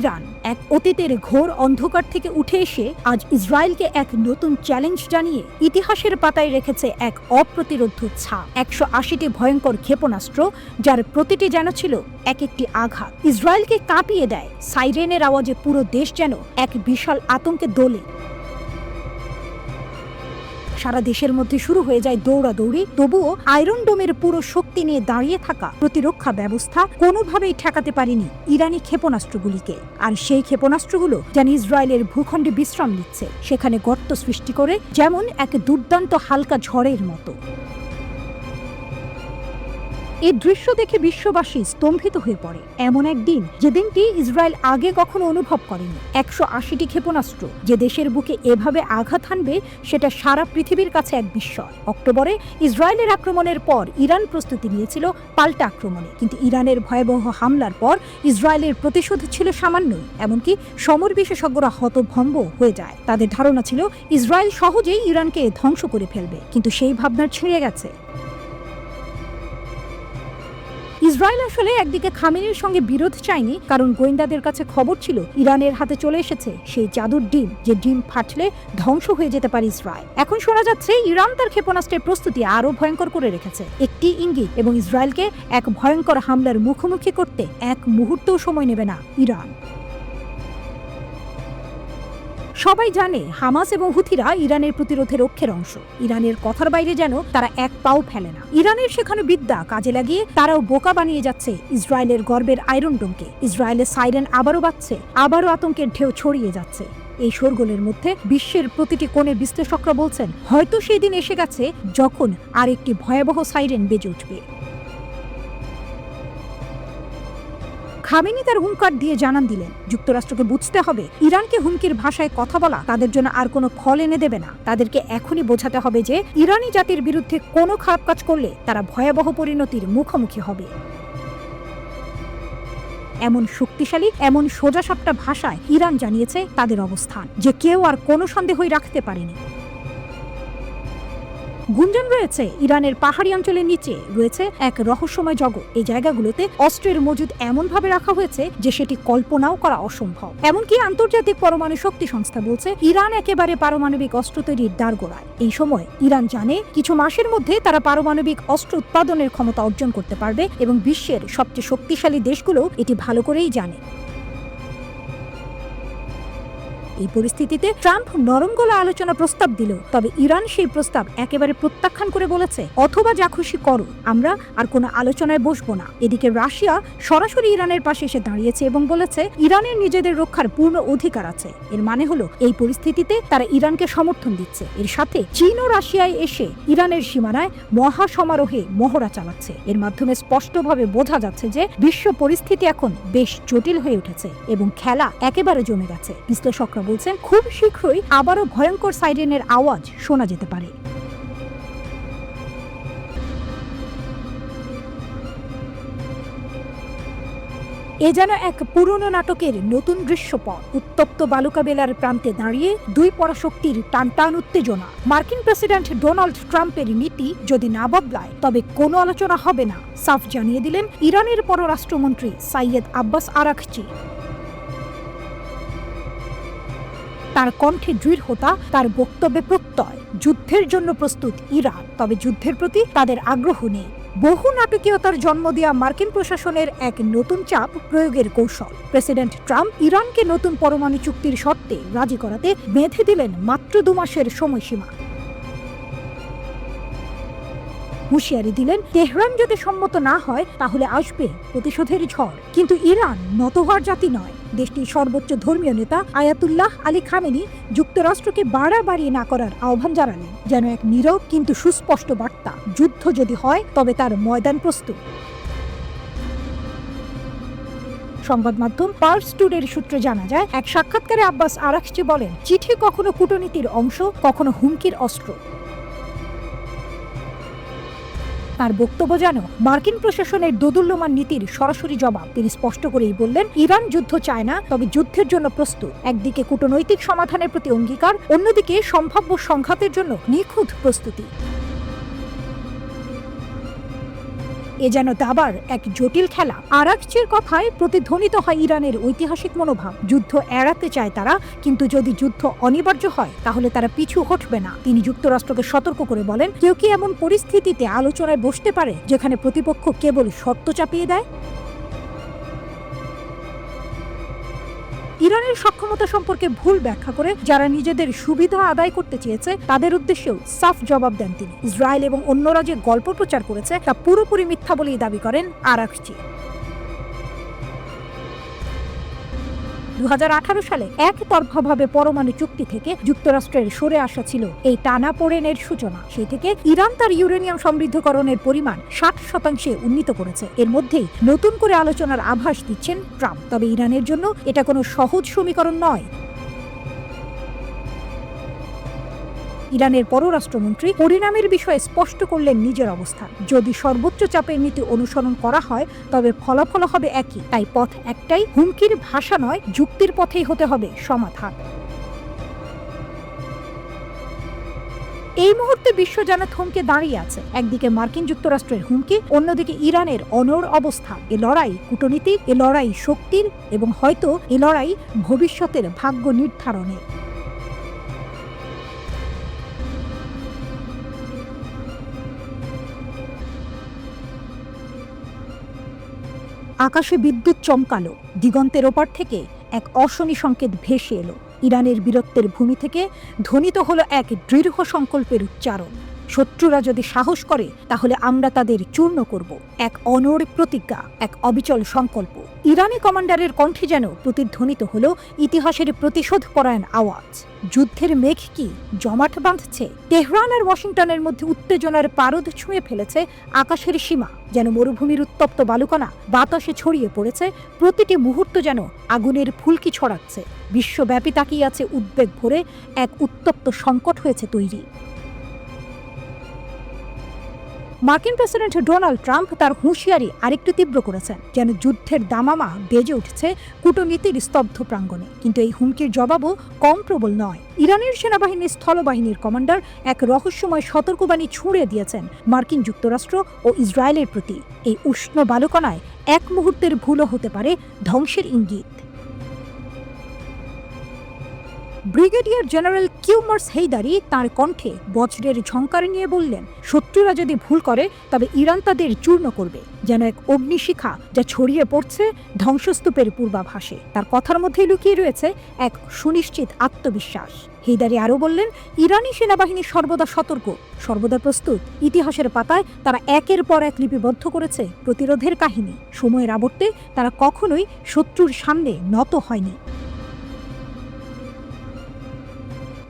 Iran এক অতীতের ঘোর অন্ধকার থেকে উঠে এসে আজ ইসরায়েলকে এক নতুন চ্যালেঞ্জ জানিয়ে ইতিহাসের পাতায় রেখেছে এক অপ্রতিরোধ্য ছাপ। ১৮০টি ভয়ঙ্কর ক্ষেপণাস্ত্র, যার প্রতিটি যেন ছিল এক একটি আঘাত। ইসরায়েলকে কাঁপিয়ে দেয়। সাইরেনের আওয়াজে পুরো দেশ যেন এক বিশাল আতঙ্কে দোলে। সারা দেশের মধ্যে শুরু হয়ে যায় দৌড়াদৌড়ি। তবুও আয়রন ডোমের পুরো শক্তি নিয়ে দাঁড়িয়ে থাকা প্রতিরক্ষা ব্যবস্থা কোনোভাবেই ঠেকাতে পারেনি ইরানি ক্ষেপণাস্ত্রগুলিকে। আর সেই ক্ষেপণাস্ত্রগুলো যেন ইসরায়েলের ভূখণ্ডে বিশ্রাম নিচ্ছে, সেখানে গর্ত সৃষ্টি করে, যেমন এক দুর্দান্ত হালকা ঝড়ের মতো। এই দৃশ্য দেখে বিশ্ববাসী স্তম্ভিত হয়ে পড়ে। এমন একদিন, যে দিনটি ইসরায়েল আগে কখনো অনুভব করেনি। ১৮০টি ক্ষেপণাস্ত্র যে দেশের বুকে এভাবে আঘাত হানবে, সেটা সারা পৃথিবীর কাছে এক বিস্ময়। অক্টোবরে ইসরায়েলের আক্রমণের পর ইরান প্রস্তুতি নিয়েছিল পাল্টা আক্রমণে, কিন্তু ইরানের ভয়াবহ হামলার পর ইসরায়েলের প্রতিশোধ ছিল সামান্যই। এমনকি সমর বিশেষজ্ঞরা হতভম্ব হয়ে যায়। তাদের ধারণা ছিল ইসরায়েল সহজেই ইরানকে ধ্বংস করে ফেলবে, কিন্তু সেই ভাবনা ছিঁড়ে গেছে। ইসরায়েল আসলে একদিকে খামেনির সঙ্গে বিরোধ চায়নি, কারণ গোয়েন্দাদের কাছে খবর ছিল ইরানের হাতে চলে এসেছে সেই জাদুর ডিম, যে ডিম ফাটলে ধ্বংস হয়ে যেতে পারে ইসরায়েল। এখন শোনা যাচ্ছে ইরান তার ক্ষেপণাস্ত্রের প্রস্তুতি আরো ভয়ঙ্কর করে রেখেছে। একটি ইঙ্গিত এবং ইসরায়েলকে এক ভয়ঙ্কর হামলার মুখোমুখি করতে এক মুহূর্তও সময় নেবে না ইরান। সবাই জানে হামাস এবং হুথিরা ইরানের প্রতিরোধের অক্ষের অংশ। ইরানের কথার বাইরে যেন তারা এক পাও ফেলে না। ইরানের শেখানো বিদ্যা কাজে লাগিয়ে তারাও বোকা বানিয়ে যাচ্ছে ইসরায়েলের গর্বের আয়রন ডোমকে। ইসরায়েলের সাইরেন আবারও বাজছে, আবারও আতঙ্কের ঢেউ ছড়িয়ে যাচ্ছে। এই শোরগোলের মধ্যে বিশ্বের প্রতিটি কোণে বিশ্লেষকরা বলছেন, হয়তো সেই দিন এসে গেছে যখন আরেকটি ভয়াবহ সাইরেন বেজে উঠবে। খামেনি তার হুঙ্কার দিয়ে জানান দিলেন, যুক্তরাষ্ট্রকে বুঝতে হবে ইরানকে হুমকির ভাষায় কথা বলা তাদের জন্য আর কোনো ফল এনে দেবে না। তাদেরকে এখনই বোঝাতে হবে যে ইরানি জাতির বিরুদ্ধে কোনো খারাপ কাজ করলে তারা ভয়াবহ পরিণতির মুখোমুখি হবে। এমন শক্তিশালী, এমন সোজাসাপটা ভাষায় ইরান জানিয়েছে তাদের অবস্থান, যে কেউ আর কোনো সন্দেহই রাখতে পারেনি। গুঞ্জন রয়েছে ইরানের পাহাড়ি অঞ্চলের নিচে রয়েছে এক রহস্যময় জগৎ। এই জায়গাগুলোতে অস্ত্রের মজুদ এমনভাবে রাখা হয়েছে যে সেটি কল্পনাও করা অসম্ভব। এমনকি আন্তর্জাতিক পরমাণু শক্তি সংস্থা বলছে ইরান একেবারে পারমাণবিক অস্ত্র তৈরির দ্বারগোড়ায়। এই সময় ইরান জানে কিছু মাসের মধ্যে তারা পারমাণবিক অস্ত্র উৎপাদনের ক্ষমতা অর্জন করতে পারবে, এবং বিশ্বের সবচেয়ে শক্তিশালী দেশগুলো এটি ভালো করেই জানে। এই পরিস্থিতিতে ট্রাম্প নরম গলা আলোচনা প্রস্তাব দিল, তবে ইরান সেই প্রস্তাব একেবারে প্রত্যাখ্যান করে বলেছে, অথবা যা খুশি করো, আমরা আর কোনো আলোচনায় বসবো না। এদিকে রাশিয়া সরাসরি ইরানের পাশে এসে দাঁড়িয়েছে এবং বলেছে ইরানের নিজেদের রক্ষার পূর্ণ অধিকার আছে। এর মানে হলো এই পরিস্থিতিতে তারা ইরানকে সমর্থন দিচ্ছে। এর সাথে চীন ও রাশিয়ায় এসে ইরানের সীমানায় মহা সমারোহে মহড়া চালাচ্ছে। এর মাধ্যমে স্পষ্টভাবে বোঝা যাচ্ছে যে বিশ্ব পরিস্থিতি এখন বেশ জটিল হয়ে উঠেছে এবং খেলা একেবারে জমে গেছে। বিশ্লেষকরা বলছেন খুব শীঘ্রই আবারও ভয়ঙ্কর সাইরেনের আওয়াজ শোনা যেতে পারে। এ যেন এক পুরনো নাটকের নতুন দৃশ্যপট। উত্তপ্ত বালুকা বেলার প্রান্তে দাঁড়িয়ে দুই পরাশক্তির টানটান উত্তেজনা। মার্কিন প্রেসিডেন্ট ডোনাল্ড ট্রাম্পের নীতি যদি না বদলায় তবে কোনো আলোচনা হবে না, সাফ জানিয়ে দিলেন ইরানের পররাষ্ট্রমন্ত্রী সাইয়েদ আব্বাস আরাকচি। তার কণ্ঠে দৃঢ়তা, তার বক্তব্যে প্রত্যয়। যুদ্ধের জন্য প্রস্তুত ইরান, তবে যুদ্ধের প্রতি তাদের আগ্রহ নেই। বহু নাটকীয়তার জন্ম দেওয়া মার্কিন প্রশাসনের এক নতুন চাপ প্রয়োগের কৌশল। প্রেসিডেন্ট ট্রাম্প ইরানকে নতুন পরমাণু চুক্তির শর্তে রাজি করাতে বেঁধে দিলেন মাত্র 2 মাসের সময়সীমা। হুঁশিয়ারি দিলেন, তেহরান যদি সম্মত না হয় তাহলে আসবে প্রতিশোধের ঝড়। কিন্তু ইরান নত হওয়ার জাতি নয়। দেশটির সর্বোচ্চ ধর্মীয় নেতা আয়াতুল্লাহ আলী খামেনি যুক্তরাষ্ট্রকে বাড়াবাড়ি না করার আহ্বান জানালেন, যেন এক নীরব কিন্তু সুস্পষ্ট বার্তা, যুদ্ধ যদি হয় তবে তার ময়দান প্রস্তুত। সংবাদ মাধ্যম পার্স টুডের সূত্রে জানা যায়, এক সাক্ষাৎকারে আব্বাস আরাকচি বলেন, চিঠি কখনো কূটনীতির অংশ, কখনো হুমকির অস্ত্র। তার বক্তব্য যেন মার্কিন প্রশাসনের দোদুল্যমান নীতির সরাসরি জবাব। তিনি স্পষ্ট করেই বললেন, ইরান যুদ্ধ চায় না, তবে যুদ্ধের জন্য প্রস্তুত। একদিকে কূটনৈতিক সমাধানের প্রতি অঙ্গীকার, অন্যদিকে সম্ভাব্য সংঘাতের জন্য নিখুঁত প্রস্তুতি। এ যেন দাবার এক জটিল খেলা। আরাকচির কথায় প্রতিধ্বনিত হয় ইরানের ঐতিহাসিক মনোভাব। যুদ্ধ এড়াতে চায় তারা, কিন্তু যদি যুদ্ধ অনিবার্য হয় তাহলে তারা পিছু হটবে না। তিনি যুক্তরাষ্ট্রকে সতর্ক করে বলেন, কেউ কি এমন পরিস্থিতিতে আলোচনায় বসতে পারে যেখানে প্রতিপক্ষ কেবল শর্ত চাপিয়ে দেয়? ইরানের সক্ষমতা সম্পর্কে ভুল ব্যাখ্যা করে যারা নিজেদের সুবিধা আদায় করতে চেয়েছে তাদের উদ্দেশ্যেও সাফ জবাব দেন তিনি। ইসরায়েল এবং অন্যরা যে গল্প প্রচার করেছে তা পুরোপুরি মিথ্যা বলেই দাবি করেন আরাকচি। 2018 সালে একতরফাভাবে পরমাণু চুক্তি থেকে যুক্তরাষ্ট্রের সরে আসা ছিল এই টানাপোড়েনের সূচনা। সেই থেকে ইরান তার ইউরেনিয়াম সমৃদ্ধকরণের পরিমাণ 60% উন্নীত করেছে। এর মধ্যেই নতুন করে আলোচনার আভাস দিচ্ছেন ট্রাম্প। তবে ইরানের জন্য এটা কোনো সহজ সমীকরণ নয়। ইরানের পররাষ্ট্রমন্ত্রী পরিণামের বিষয়ে স্পষ্ট করলেন নিজের অবস্থান। যদি সর্বোচ্চ চাপের নীতি অনুসরণ করা হয় তবে ফলাফল হবে একই। তাই পথ একটাই, হুমকির ভাষা নয়, যুক্তির পথেই হতে হবে সমাধান। এই মুহূর্তে বিশ্ব যেন থমকে দাঁড়িয়ে আছে। একদিকে মার্কিন যুক্তরাষ্ট্রের হুমকি, অন্যদিকে ইরানের অনড় অবস্থা। এ লড়াই কূটনীতিক, এ লড়াই শক্তির, এবং হয়তো এ লড়াই ভবিষ্যতের ভাগ্য নির্ধারণের। আকাশে বিদ্যুৎ চমকালো, দিগন্তের ওপার থেকে এক অশনি সংকেত ভেসে এলো। ইরানের বীরত্বের ভূমি থেকে ধ্বনিত হলো এক দৃঢ় সংকল্পের উচ্চারণ। শত্রুরা যদি সাহস করে তাহলে আমরা তাদের চূর্ণ করব। এক অনড় প্রতিজ্ঞা, এক অবিচল সংকল্প। ইরানি কমান্ডারের কণ্ঠে যেন প্রতিধ্বনিত হলো ইতিহাসের প্রতিশোধ পরায়ণ আওয়াজ। যুদ্ধের মেঘ কি জমাট বাঁধছে? তেহরান আর ওয়াশিংটনের মধ্যে উত্তেজনার পারদ ছুঁয়ে ফেলেছে আকাশের সীমা। যেন মরুভূমির উত্তপ্ত বালুকণা বাতাসে ছড়িয়ে পড়েছে, প্রতিটি মুহূর্ত যেন আগুনের ফুলকি ছড়াচ্ছে। বিশ্বব্যাপী তাকিয়ে আছে উদ্বেগ ভরে, এক উত্তপ্ত সংকট হয়েছে তৈরি। মার্কিন প্রেসিডেন্ট ডোনাল্ড ট্রাম্প তার হুঁশিয়ারি আরেকটু তীব্র করেছেন, যেন যুদ্ধের দামামা বেজে উঠছে কূটনীতির স্তব্ধ প্রাঙ্গণে। কিন্তু এই হুমকির জবাবও কম প্রবল নয়। ইরানের সেনাবাহিনীর স্থলবাহিনীর কমান্ডার এক রহস্যময় সতর্কবাণী ছুঁড়ে দিয়েছেন মার্কিন যুক্তরাষ্ট্র ও ইসরায়েলের প্রতি। এই উষ্ণ বালুকণায় এক মুহূর্তের ভুলও হতে পারে ধ্বংসের ইঙ্গিত। ব্রিগেডিয়ার জেনারেল কিউমার্স হেইদারি তাঁর কণ্ঠে বজ্রের ঝংকার নিয়ে বললেন, শত্রুরা যদি ভুল করে তবে ইরান তাদের চূর্ণ করবে। যেন এক অগ্নিশিখা যা ছড়িয়ে পড়ছে ধ্বংসস্তূপের পূর্বাভাসে। তার কথার মধ্যেই লুকিয়ে রয়েছে এক সুনিশ্চিত আত্মবিশ্বাস। হেইদারি আরও বললেন, ইরানি সেনাবাহিনী সর্বদা সতর্ক, সর্বদা প্রস্তুত। ইতিহাসের পাতায় তারা একের পর এক লিপিবদ্ধ করেছে প্রতিরোধের কাহিনী। সময়ের আবর্তে তারা কখনোই শত্রুর সামনে নত হয়নি।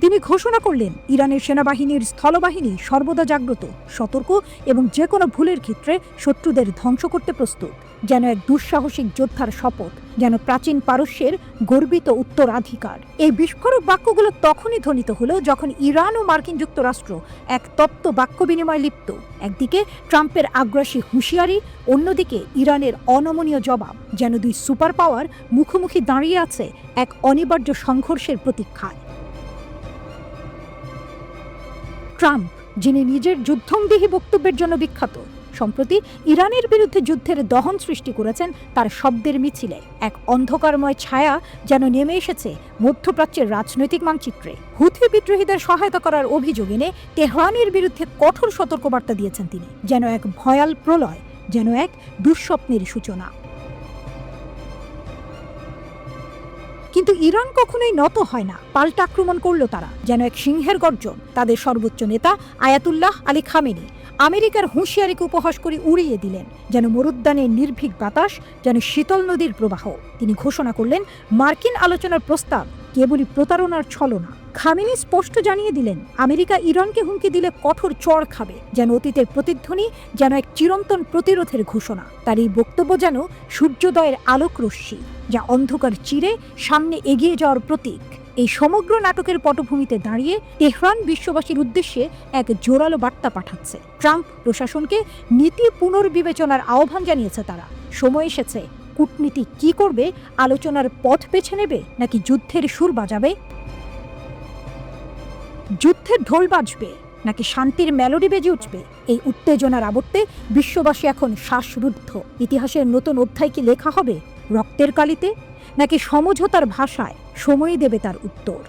তিনি ঘোষণা করলেন, ইরানের সেনাবাহিনীর স্থলবাহিনী সর্বদা জাগ্রত, সতর্ক এবং যে কোনো ভুলের ক্ষেত্রে শত্রুদের ধ্বংস করতে প্রস্তুত। যেন এক দুঃসাহসিক যোদ্ধার শপথ, যেন প্রাচীন পারস্যের গর্বিত উত্তরাধিকার। এই বিস্ফোরক বাক্যগুলো তখনই ধ্বনিত হলো যখন ইরান ও মার্কিন যুক্তরাষ্ট্র এক তপ্ত বাক্য বিনিময় লিপ্ত। একদিকে ট্রাম্পের আগ্রাসী হুঁশিয়ারি, অন্যদিকে ইরানের অনমনীয় জবাব। যেন দুই সুপার পাওয়ার মুখোমুখি দাঁড়িয়ে আছে এক অনিবার্য সংঘর্ষের প্রতীক্ষায়। ট্রাম্প, যিনি নিজের যুদ্ধংদেহী বক্তব্যের জন্য বিখ্যাত, সম্প্রতি ইরানের বিরুদ্ধে যুদ্ধের দহন সৃষ্টি করেছেন তার শব্দের মিছিলে। এক অন্ধকারময় ছায়া যেন নেমে এসেছে মধ্যপ্রাচ্যের রাজনৈতিক মানচিত্রে। হুথি বিদ্রোহীদের সহায়তা করার অভিযোগ এনে তেহরানের বিরুদ্ধে কঠোর সতর্কবার্তা দিয়েছেন তিনি। যেন এক ভয়াল প্রলয়, যেন এক দুঃস্বপ্নের সূচনা। কিন্তু ইরান কখনোই নত হয় না, পাল্টা আক্রমণ করলো তারা। যেন এক সিংহের গর্জন। তাদের সর্বোচ্চ নেতা আয়াতুল্লাহ আলী খামেনি আমেরিকার হুঁশিয়ারিকে উপহাস করে উড়িয়ে দিলেন। যেন মরুদ্যানের নির্ভীক বাতাস, যেন শীতল নদীর প্রবাহ। তিনি ঘোষণা করলেন, মার্কিন আলোচনার প্রস্তাব কেবলই প্রতারণার ছলনা। খামেনি স্পষ্ট জানিয়ে দিলেন, আমেরিকা ইরানকে হুমকি দিলে কঠোর চড় খাবে। যেন অতীতের প্রতিধ্বনি, যেন এক চিরন্তন প্রতিরোধের ঘোষণা। তার এই বক্তব্য যেন সূর্যোদয়ের আলোক রশ্মি, যা অন্ধকার চিরে সামনে এগিয়ে যাওয়ার প্রতীক। এই সমগ্র নাটকের পটভূমিতে দাঁড়িয়ে তেহরান বিশ্ববাসীর উদ্দেশ্যে এক জোরালো বার্তা পাঠাচ্ছে। ট্রাম্প প্রশাসনকে নীতি পুনর্বিবেচনার আহ্বান জানিয়েছে তারা। সময় এসেছে, কূটনীতি কি করবে? আলোচনার পথ বেছে নেবে নাকি যুদ্ধের সুর বাজাবে? যুদ্ধের ঢোল বাজবে, নাকি শান্তির মেলোডি বেজে উঠবে? এই উত্তেজনার আবর্তে বিশ্ববাসী এখন শ্বাসরুদ্ধ। ইতিহাসের নতুন অধ্যায় কি লেখা হবে রক্তের কালিতে, নাকি সমঝোতার ভাষায়? সময়ই দেবে তার উত্তর।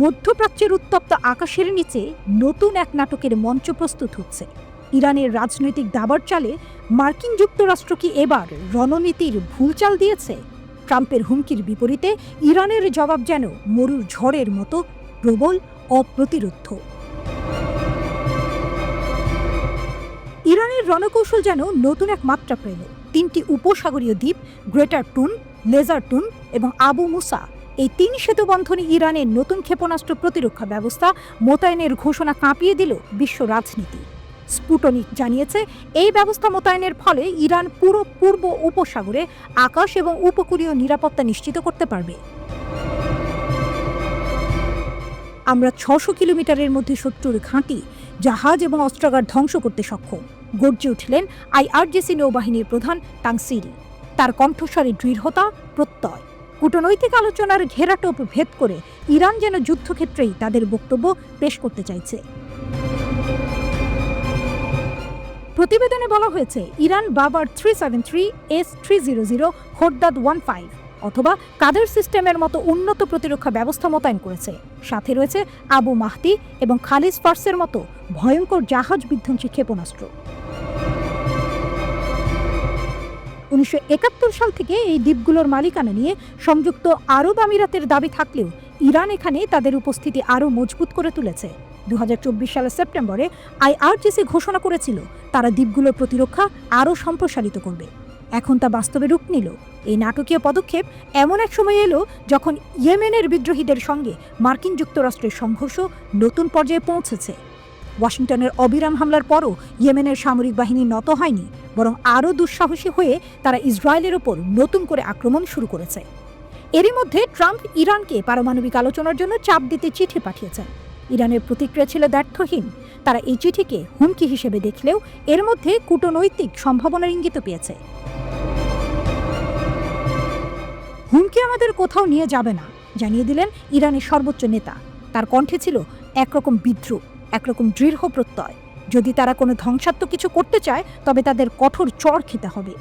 মধ্যপ্রাচ্যের উত্তপ্ত আকাশের নিচে নতুন এক নাটকের মঞ্চ প্রস্তুত হচ্ছে। ইরানের রাজনৈতিক দাবার চালে মার্কিন যুক্তরাষ্ট্র কি এবার রণনীতির ভুল চাল দিয়েছে? ট্রাম্পের হুমকির বিপরীতে ইরানের জবাব যেন মরুর ঝড়ের মতো প্রবল, অপ্রতিরোধ্য। ইরানের রণকৌশল যেন নতুন এক মাত্রা পেল। 3টি উপসাগরীয় দ্বীপ, গ্রেটার টুন, লেজার টুন এবং আবু মুসা, এই 3 সেতুবন্ধনে ইরানের নতুন ক্ষেপণাস্ত্র প্রতিরক্ষা ব্যবস্থা মোতায়েনের ঘোষণা কাঁপিয়ে দিল বিশ্ব রাজনীতি। স্পুটনিক জানিয়েছে, এই ব্যবস্থা মোতায়েনের ফলে ইরান পুরো পূর্ব উপসাগরে আকাশ এবং উপকূলীয় নিরাপত্তা নিশ্চিত করতে পারবে। আমরা 600 কিলোমিটারের মধ্যে শত্রুর ঘাঁটি, জাহাজ এবং অস্ত্রাগার ধ্বংস করতে সক্ষম, গর্জে উঠলেন IRGC নৌবাহিনীর প্রধান তাংসিরি। তার কণ্ঠস্বরে দৃঢ়তা, প্রত্যয়। কূটনৈতিক আলোচনার ঘেরাটোপ ভেদ করে ইরান যেন যুদ্ধক্ষেত্রেই তাদের বক্তব্য পেশ করতে চাইছে। প্রতিবেদনে বলা হয়েছে, ইরান বাবার 373 S-300 খোরদাদ 15 অথবা কাদের সিস্টেমের মতো উন্নত প্রতিরক্ষা ব্যবস্থা মোতায়েন করেছে। সাথে রয়েছে আবু মাহদি এবং খালিজ ফার্সের মতো ভয়ঙ্কর জাহাজ বিধ্বংসী ক্ষেপণাস্ত্র। 1971 সাল থেকে এই দ্বীপগুলোর মালিকানা নিয়ে সংযুক্ত আরব আমিরাতের দাবি থাকলেও ইরান এখানে তাদের উপস্থিতি আরও মজবুত করে তুলেছে। 2024 সালের সেপ্টেম্বরে IRGC ঘোষণা করেছিল তারা দ্বীপগুলোর প্রতিরক্ষা আরও সম্প্রসারিত করবে। এখন তা বাস্তবে রূপ নিল। এই নাটকীয় পদক্ষেপ এমন এক সময় এলো যখন ইয়েমেনের বিদ্রোহীদের সঙ্গে মার্কিন যুক্তরাষ্ট্রের সংঘর্ষ নতুন পর্যায়ে পৌঁছেছে। ওয়াশিংটনের অবিরাম হামলার পরও ইয়েমেনের সামরিক বাহিনী নত হয়নি, বরং আরও দুঃসাহসী হয়ে তারা ইসরায়েলের ওপর নতুন করে আক্রমণ শুরু করেছে। এরই মধ্যে ট্রাম্প ইরানকে পারমাণবিক আলোচনার জন্য চাপ দিতে চিঠি পাঠিয়েছেন। ইরানের প্রতিক্রিয়া ছিল ব্যর্থহীন। তারা এই চিঠিকে হুমকি হিসেবে দেখলেও এর মধ্যে কূটনৈতিক সম্ভাবনার ইঙ্গিত পেয়েছে। হুমকি আমাদের কোথাও নিয়ে যাবে না, জানিয়ে দিলেন ইরানের সর্বোচ্চ নেতা। তার কণ্ঠে ছিল একরকম বিদ্রুপ, একরকম দৃঢ় প্রত্যয়। যদি তারা কোনো ধ্বংসাত্মক কিছু করতে চায় তবে তাদের কঠোর চড় খেতে হবে।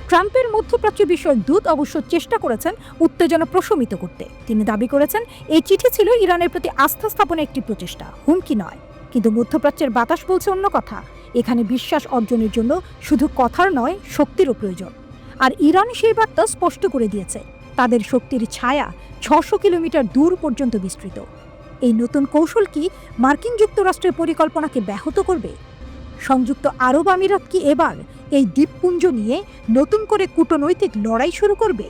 ট্রাম্পের মধ্যপ্রাচ্য বিষয়ক দূত অবশ্য চেষ্টা করেছেন উত্তেজনা প্রশমিত করতে। তিনি দাবি করেছেন, এই চিঠি ছিল ইরানের প্রতি আস্থা স্থাপনের একটি প্রচেষ্টা, হুমকি নয়। কিন্তু মধ্যপ্রাচ্যের বাতাস বলছে অন্য কথা। এখানে বিশ্বাস অর্জনের জন্য শুধু কথার নয়, শক্তিরও প্রয়োজন। আর ইরান সেই বার্তা স্পষ্ট করে দিয়েছে। তাদের শক্তির ছায়া 600 কিলোমিটার দূর পর্যন্ত বিস্তৃত। এই নতুন কৌশল কি মার্কিন যুক্তরাষ্ট্রের পরিকল্পনাকে ব্যাহত করবে? সংযুক্ত আরব আমিরাত কি এবার এই দ্বীপপুঞ্জ নিয়ে নতুন করে কূটনৈতিক লড়াই শুরু করবে?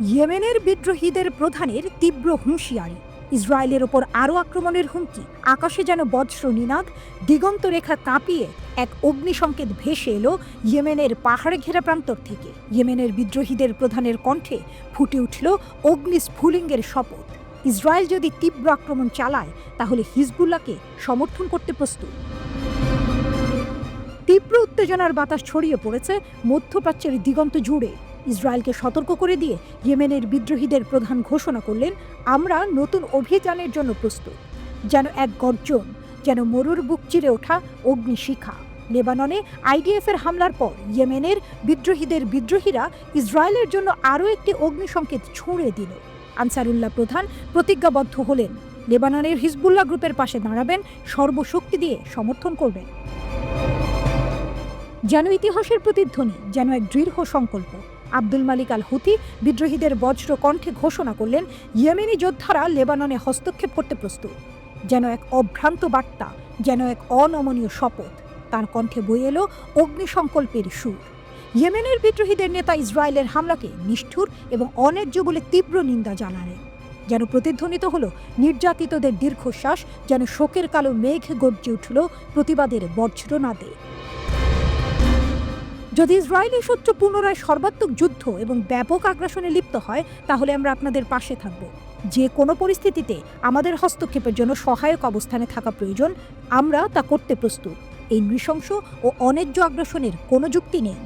ইয়েমেনের বিদ্রোহীদের প্রধানের তীব্র হুঁশিয়ারি, ইসরায়েলের ওপর আরও আক্রমণের হুমকি। আকাশে যেন বজ্র নিনাদ, দিগন্ত রেখা কাঁপিয়ে এক অগ্নিসংকেত ভেসে এলো ইয়েমেনের পাহাড়ে ঘেরা প্রান্তর থেকে। ইয়েমেনের বিদ্রোহীদের প্রধানের কণ্ঠে ফুটে উঠল অগ্নিস্ফুলিঙ্গের শপথ। ইসরায়েল যদি তীব্র আক্রমণ চালায় তাহলে হিজবুল্লাহকে সমর্থন করতে প্রস্তুত। তীব্র উত্তেজনার বাতাস ছড়িয়ে পড়েছে মধ্যপ্রাচ্যের দিগন্ত জুড়ে। ইসরায়েলকে সতর্ক করে দিয়ে ইয়েমেনের বিদ্রোহীদের প্রধান ঘোষণা করলেন, আমরা নতুন অভিযানের জন্য প্রস্তুত। যেন এক গর্জন, যেন মরুর বুক চিরে ওঠা অগ্নিশিখা। লেবাননে IDF-এর হামলার পর ইয়েমেনের বিদ্রোহীরা ইসরায়েলের জন্য আরও একটি অগ্নিসংকেত ছুঁড়ে দিল। আনসারুল্লাহ প্রধান প্রতিজ্ঞাবদ্ধ হলেন, লেবাননের হিজবুল্লাহ গ্রুপের পাশে দাঁড়াবেন, সর্বশক্তি দিয়ে সমর্থন করবেন। যেন ইতিহাসের প্রতিধ্বনি, যেন এক দৃঢ় সংকল্প। আব্দুল মালিক আল হুথি বিদ্রোহীদের বজ্র কণ্ঠে ঘোষণা করলেন, ইয়েমেনি যোদ্ধারা লেবাননে হস্তক্ষেপ করতে প্রস্তুত। যেন এক অভ্রান্ত বার্তা, যেন এক অনমনীয় শপথ। তার কণ্ঠে বয়ে এলো অগ্নিসংকল্পের সুর। ইয়েমেনের বিদ্রোহীদের নেতা ইসরায়েলের হামলাকে নিষ্ঠুর এবং অন্যায্য বলে তীব্র নিন্দা জানালেন। যেন প্রতিধ্বনিত হলো নির্যাতিতদের দীর্ঘশ্বাস, যেন শোকের কালো মেঘ গর্জে উঠল প্রতিবাদের বজ্রনাদে। যদি ইসরায়েলি শত্রু পুনরায় সর্বাত্মক যুদ্ধ এবং ব্যাপক আগ্রাসনে লিপ্ত হয় তাহলে আমরা আপনাদের পাশে থাকব। যে কোনো পরিস্থিতিতে আমাদের হস্তক্ষেপের জন্য সহায়ক অবস্থানে থাকা প্রয়োজন, আমরা তা করতে প্রস্তুত। এই নৃশংস ও অন্যায্য আগ্রাসনের কোনো যুক্তি নেই।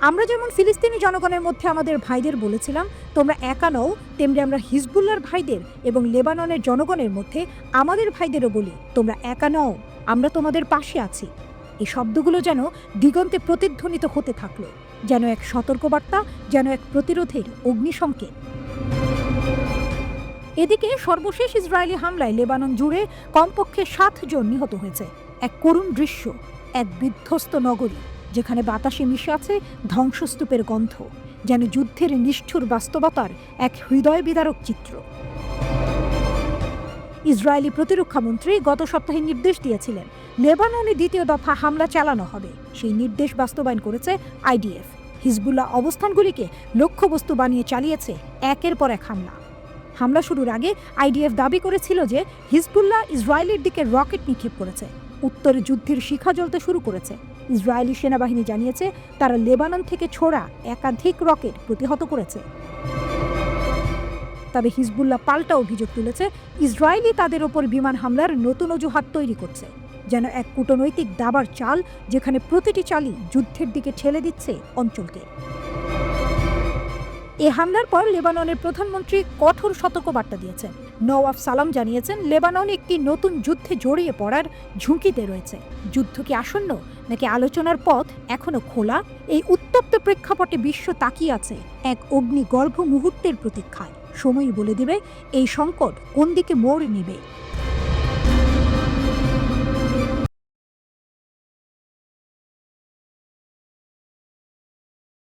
আমরা যেমন ফিলিস্তিনি জনগণের মধ্যে আমাদের ভাইদের বলেছিলাম তোমরা একা নও, তেমনি আমরা হিজবুল্লাহর ভাইদের এবং লেবাননের জনগণের মধ্যে আমাদের ভাইদেরও বলি তোমরা একা নও, আমরা তোমাদের পাশে আছি। এই শব্দগুলো যেন দিগন্তে প্রতিধ্বনিত হতে থাকলো, যেন এক সতর্কবার্তা, যেন এক প্রতিরোধের অগ্নিসংকেত। এদিকে সর্বশেষ ইসরায়েলি হামলায় লেবানন জুড়ে কমপক্ষে 7 জন নিহত হয়েছে। এক করুণ দৃশ্য, এক বিধ্বস্ত নগরী যেখানে বাতাসে মিশে আছে ধ্বংসস্তূপের গন্ধ, যেন যুদ্ধের নিষ্ঠুর বাস্তবতার এক হৃদয় বিদারক চিত্র। ইসরায়েলি প্রতিরক্ষামন্ত্রী গত সপ্তাহে নির্দেশ দিয়েছিলেন লেবাননে দ্বিতীয় দফা হামলা চালানো হবে। সেই নির্দেশ বাস্তবায়ন করেছে আইডিএফ। হিজবুল্লাহ অবস্থানগুলিকে লক্ষ্যবস্তু বানিয়ে চালিয়েছে একের পর এক হামলা শুরুর আগে আইডিএফ দাবি করেছিল যে হিজবুল্লাহ ইসরায়েলের দিকে রকেট নিক্ষেপ করেছে, উত্তরে যুদ্ধের শিখা জ্বলতে শুরু করেছে। ইসরায়েলি সেনাবাহিনী জানিয়েছে তারা লেবানন থেকে ছোড়া একাধিক রকেট প্রতিহত করেছে। তবে হিজবুল্লাহ পাল্টা অভিযোগ তুলেছে ইসরায়েলি তাদের ওপর বিমান হামলার নতুন অজুহাত তৈরি করছে, যেন এক কূটনৈতিক দাবার চাল, যেখানে প্রতিটি চালই যুদ্ধের দিকে ঠেলে দিচ্ছে অঞ্চলকে। এই হামলার পর লেবাননের প্রধানমন্ত্রী কঠোর সতর্কবার্তা দিয়েছেন। নওয়াফ সালাম জানিয়েছেন লেবানন একটি নতুন যুদ্ধে জড়িয়ে পড়ার ঝুঁকিতে রয়েছে। যুদ্ধ কি আসন্ন নাকি আলোচনার পথ এখনো খোলা? এই উত্তপ্ত প্রেক্ষাপটে বিশ্ব তাকিয়ে আছে এক অগ্নিগর্ভ মুহূর্তের প্রতীক্ষায়। সময়ই বলে দেবে এই সংকট কোন দিকে মোড় নেবে।